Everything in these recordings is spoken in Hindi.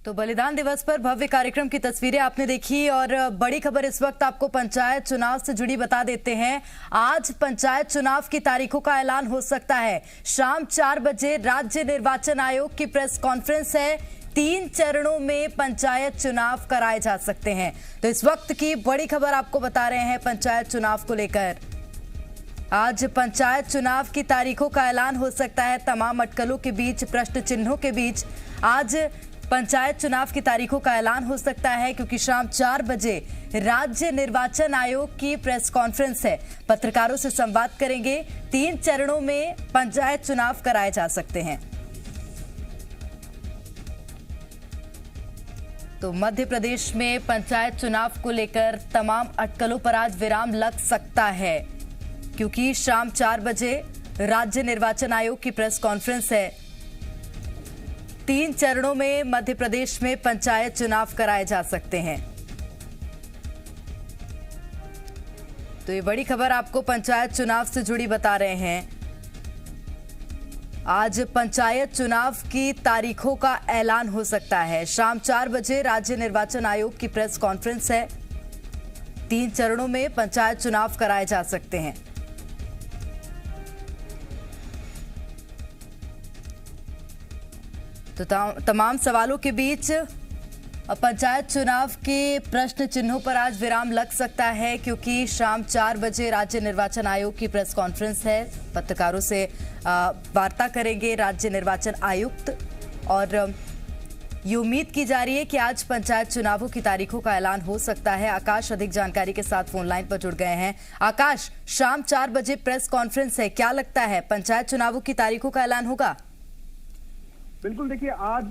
तो बलिदान दिवस पर भव्य कार्यक्रम की तस्वीरें आपने देखी और बड़ी खबर इस वक्त आपको पंचायत चुनाव से जुड़ी बता देते हैं। आज पंचायत चुनाव की तारीखों का ऐलान हो सकता है। शाम 4 बजे राज्य निर्वाचन आयोग की प्रेस कॉन्फ्रेंस है। 3 चरणों में पंचायत चुनाव कराए जा सकते हैं। तो इस वक्त की बड़ी खबर आपको बता रहे हैं पंचायत चुनाव को लेकर। आज पंचायत चुनाव की तारीखों का ऐलान हो सकता है। तमाम अटकलों के बीच, प्रश्न चिन्हों के बीच आज पंचायत चुनाव की तारीखों का ऐलान हो सकता है, क्योंकि शाम 4 बजे राज्य निर्वाचन आयोग की प्रेस कॉन्फ्रेंस है। पत्रकारों से संवाद करेंगे। 3 चरणों में पंचायत चुनाव कराए जा सकते हैं। तो मध्य प्रदेश में पंचायत चुनाव को लेकर तमाम अटकलों पर आज विराम लग सकता है, क्योंकि शाम 4 बजे राज्य निर्वाचन आयोग की प्रेस कॉन्फ्रेंस है। 3 चरणों में मध्य प्रदेश में पंचायत चुनाव कराए जा सकते हैं। तो ये बड़ी खबर आपको पंचायत चुनाव से जुड़ी बता रहे हैं। आज पंचायत चुनाव की तारीखों का ऐलान हो सकता है। शाम 4 बजे राज्य निर्वाचन आयोग की प्रेस कॉन्फ्रेंस है। 3 चरणों में पंचायत चुनाव कराए जा सकते हैं। तो तमाम सवालों के बीच पंचायत चुनाव के प्रश्न चिन्हों पर आज विराम लग सकता है, क्योंकि शाम 4 बजे राज्य निर्वाचन आयोग की प्रेस कॉन्फ्रेंस है। पत्रकारों से वार्ता करेंगे राज्य निर्वाचन आयुक्त, और ये उम्मीद की जा रही है कि आज पंचायत चुनावों की तारीखों का ऐलान हो सकता है। आकाश अधिक जानकारी के साथ फोन लाइन पर जुड़ गए हैं। आकाश, शाम 4 बजे प्रेस कॉन्फ्रेंस है, क्या लगता है पंचायत चुनावों की तारीखों का ऐलान होगा? बिल्कुल, देखिए आज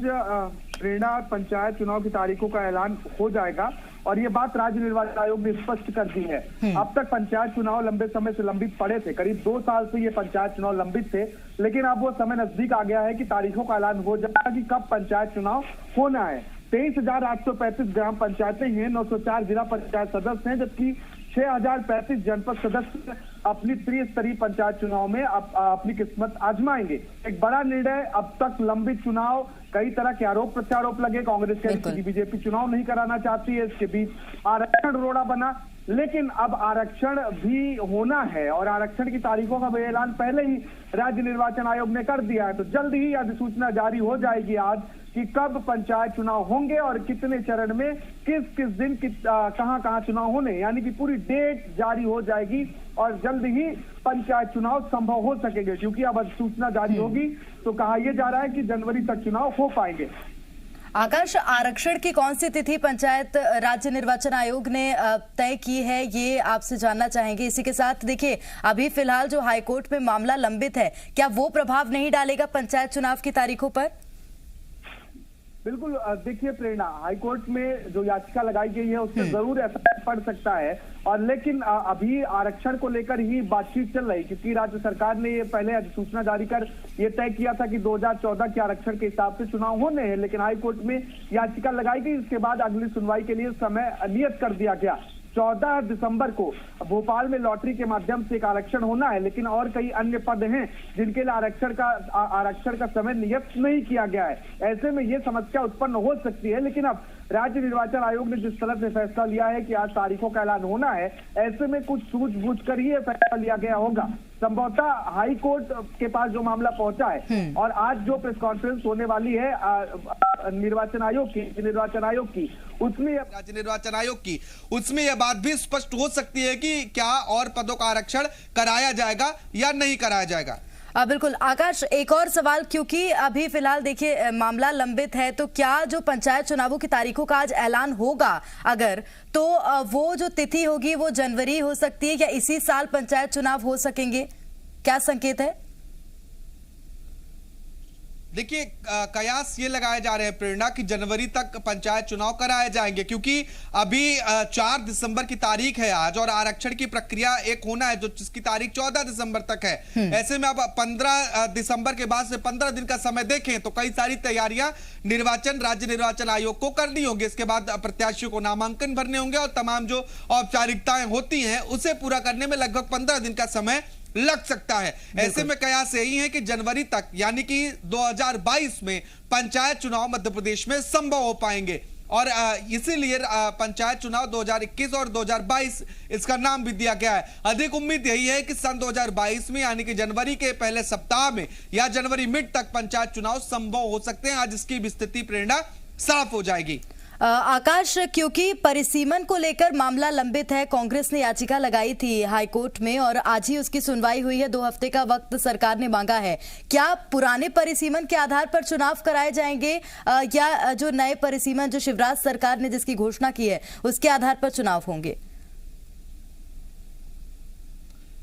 प्रेरणा पंचायत चुनाव की तारीखों का ऐलान हो जाएगा, और ये बात राज्य निर्वाचन आयोग ने स्पष्ट कर दी है। अब तक पंचायत चुनाव लंबे समय से लंबित पड़े थे, करीब 2 साल से ये पंचायत चुनाव लंबित थे, लेकिन अब वो समय नजदीक आ गया है कि तारीखों का ऐलान हो जाएगा कि कब पंचायत चुनाव होना है। 23,835 ग्राम पंचायतें हैं, 904 जिला पंचायत सदस्य हैं, जबकि 6,035 जनपद सदस्य अपनी त्रिस्तरीय पंचायत चुनाव में अपनी किस्मत आजमाएंगे। एक बड़ा निर्णय। अब तक लंबित चुनाव, कई तरह के आरोप प्रत्यारोप लगे। कांग्रेस कहती बीजेपी चुनाव नहीं कराना चाहती है, इसके बीच आरक्षण रोड़ा बना, लेकिन अब आरक्षण भी होना है, और आरक्षण की तारीखों का भी ऐलान पहले ही राज्य निर्वाचन आयोग ने कर दिया है। तो जल्द ही अधिसूचना जारी हो जाएगी आज कि कब पंचायत चुनाव होंगे और कितने चरण में, किस किस दिन कहां चुनाव होने, यानी कि पूरी डेट जारी हो जाएगी, और जल्द ही पंचायत चुनाव संभव हो सकेंगे, क्योंकि अब अधिसूचना जारी होगी। तो कहा यह जा रहा है कि जनवरी तक चुनाव हो पाएंगे। आकाश, आरक्षण की कौन सी तिथि पंचायत राज्य निर्वाचन आयोग ने तय की है, ये आपसे जानना चाहेंगे। इसी के साथ देखिए, अभी फिलहाल जो हाईकोर्ट में मामला लंबित है, क्या वो प्रभाव नहीं डालेगा पंचायत चुनाव की तारीखों पर? बिल्कुल, देखिए प्रेरणा, हाईकोर्ट में जो याचिका लगाई गई है उससे जरूर असर पड़ सकता है, और लेकिन अभी आरक्षण को लेकर ही बातचीत चल रही, क्योंकि राज्य सरकार ने ये पहले अधिसूचना जारी कर ये तय किया था कि 2014 के आरक्षण के हिसाब से चुनाव होने हैं, लेकिन हाईकोर्ट में याचिका लगाई गई। इसके बाद अगली सुनवाई के लिए समय नियत कर दिया गया। 14 दिसंबर को भोपाल में लॉटरी के माध्यम से एक आरक्षण होना है, लेकिन और कई अन्य पद हैं जिनके लिए आरक्षण का समय नियत नहीं किया गया है। ऐसे में ये समस्या उत्पन्न हो सकती है, लेकिन अब राज्य निर्वाचन आयोग ने जिस तरह से फैसला लिया है कि आज तारीखों का ऐलान होना है, ऐसे में कुछ सूझबूझ कर ही फैसला लिया गया होगा। संभवतः हाई कोर्ट के पास जो मामला पहुंचा है, और आज जो प्रेस कॉन्फ्रेंस होने वाली है निर्वाचन आयोग की, उसमें राज्य निर्वाचन आयोग की, उसमें यह बात भी स्पष्ट हो सकती है कि क्या और पदों का आरक्षण कराया जाएगा या नहीं कराया जाएगा। बिल्कुल आकाश, एक और सवाल, क्योंकि अभी फिलहाल देखिए मामला लंबित है, तो क्या जो पंचायत चुनावों की तारीखों का आज ऐलान होगा अगर, तो वो जो तिथि होगी वो जनवरी हो सकती है, या इसी साल पंचायत चुनाव हो सकेंगे? क्या संकेत है? देखिए, कयास ये लगाए जा रहे हैं प्रेरणा कि जनवरी तक पंचायत चुनाव कराए जाएंगे, क्योंकि अभी 4 दिसंबर की तारीख है आज, और आरक्षण की प्रक्रिया एक होना है जिसकी तारीख 14 दिसंबर तक है। ऐसे में अब 15 दिसंबर के बाद से 15 दिन का समय देखें तो कई सारी तैयारियां राज्य निर्वाचन आयोग को करनी होगी। इसके बाद प्रत्याशियों को नामांकन भरने होंगे, और तमाम जो औपचारिकताएं होती हैं उसे पूरा करने में लगभग 15 दिन का समय लग सकता है। ऐसे में कयास यही है कि जनवरी तक यानी कि 2022 में पंचायत चुनाव मध्य प्रदेश में संभव हो पाएंगे और इसीलिए पंचायत चुनाव 2021 और 2022 इसका नाम भी दिया गया है। अधिक उम्मीद यही है कि सन 2022 में यानी कि जनवरी के पहले सप्ताह में या जनवरी मिड तक पंचायत चुनाव संभव हो सकते हैं। आज इसकी स्थिति प्रेरणा साफ हो जाएगी। आकाश, क्योंकि परिसीमन को लेकर मामला लंबित है, कांग्रेस ने याचिका लगाई थी हाईकोर्ट में और आज ही उसकी सुनवाई हुई है। 2 हफ्ते का वक्त सरकार ने मांगा है। क्या पुराने परिसीमन के आधार पर चुनाव कराए जाएंगे या जो नए परिसीमन जो शिवराज सरकार ने जिसकी घोषणा की है उसके आधार पर चुनाव होंगे?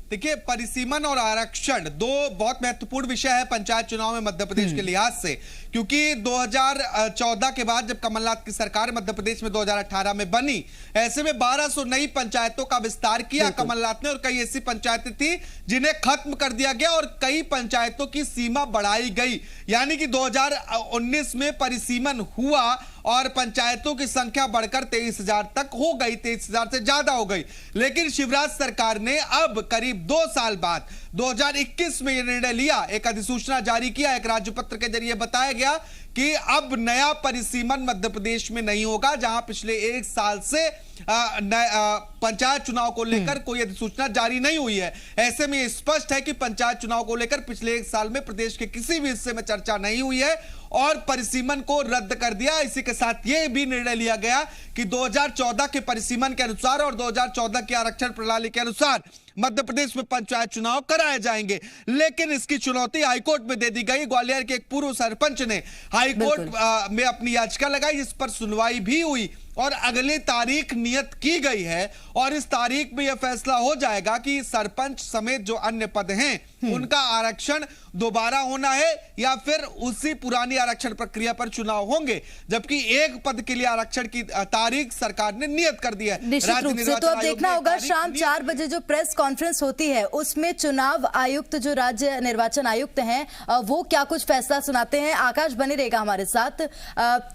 देखिए, परिसीमन और आरक्षण 2 बहुत महत्वपूर्ण विषय है पंचायत चुनाव में मध्य प्रदेश के लिहाज से, क्योंकि 2014 के बाद जब कमलनाथ की सरकार मध्य प्रदेश में 2018 में बनी, ऐसे में 1200 नई पंचायतों का विस्तार किया कमलनाथ ने और कई ऐसी पंचायतें थी जिन्हें खत्म कर दिया गया और कई पंचायतों की सीमा बढ़ाई गई। यानी कि 2019 में परिसीमन हुआ और पंचायतों की संख्या बढ़कर 23,000 तक हो गई, 23,000 से ज्यादा हो गई। लेकिन शिवराज सरकार ने अब करीब 2 साल बाद 2021 में यह निर्णय लिया, एक अधिसूचना जारी किया, एक राज्यपत्र के जरिए बताया गया कि अब नया परिसीमन मध्य प्रदेश में नहीं होगा, जहां पिछले 1 साल से पंचायत चुनाव को लेकर कोई अधिसूचना जारी नहीं हुई है। ऐसे में स्पष्ट है कि पंचायत चुनाव को लेकर पिछले 1 साल में प्रदेश के किसी भी हिस्से में चर्चा नहीं हुई है और परिसीमन को रद्द कर दिया। इसी के साथ यह भी निर्णय लिया गया कि 2014 के परिसीमन के अनुसार और 2014 की आरक्षण प्रणाली के अनुसार मध्य प्रदेश में पंचायत चुनाव कराए जाएंगे। लेकिन इसकी चुनौती हाईकोर्ट में दे दी गई। ग्वालियर के एक पूर्व सरपंच ने हाईकोर्ट में अपनी याचिका लगाई, जिस पर सुनवाई भी हुई और अगली तारीख नियत की गई है और इस तारीख में यह फैसला हो जाएगा कि सरपंच समेत जो अन्य पद हैं उनका आरक्षण दोबारा होना है या फिर उसी पुरानी आरक्षण प्रक्रिया पर चुनाव होंगे। जबकि एक पद के लिए आरक्षण की तारीख सरकार ने नियत कर दी है। निश्चित रूप से तो अब देखना होगा शाम 4 बजे जो प्रेस कॉन्फ्रेंस होती है उसमें चुनाव आयुक्त जो राज्य निर्वाचन आयुक्त हैं वो क्या कुछ फैसला सुनाते हैं। आकाश बने रहेगा हमारे साथ।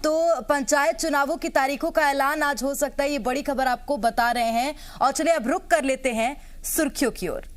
तो पंचायत चुनावों की तारीखों का ऐलान आज हो सकता है, ये बड़ी खबर आपको बता रहे हैं। और चलिए अब रुक कर लेते हैं सुर्खियों की ओर।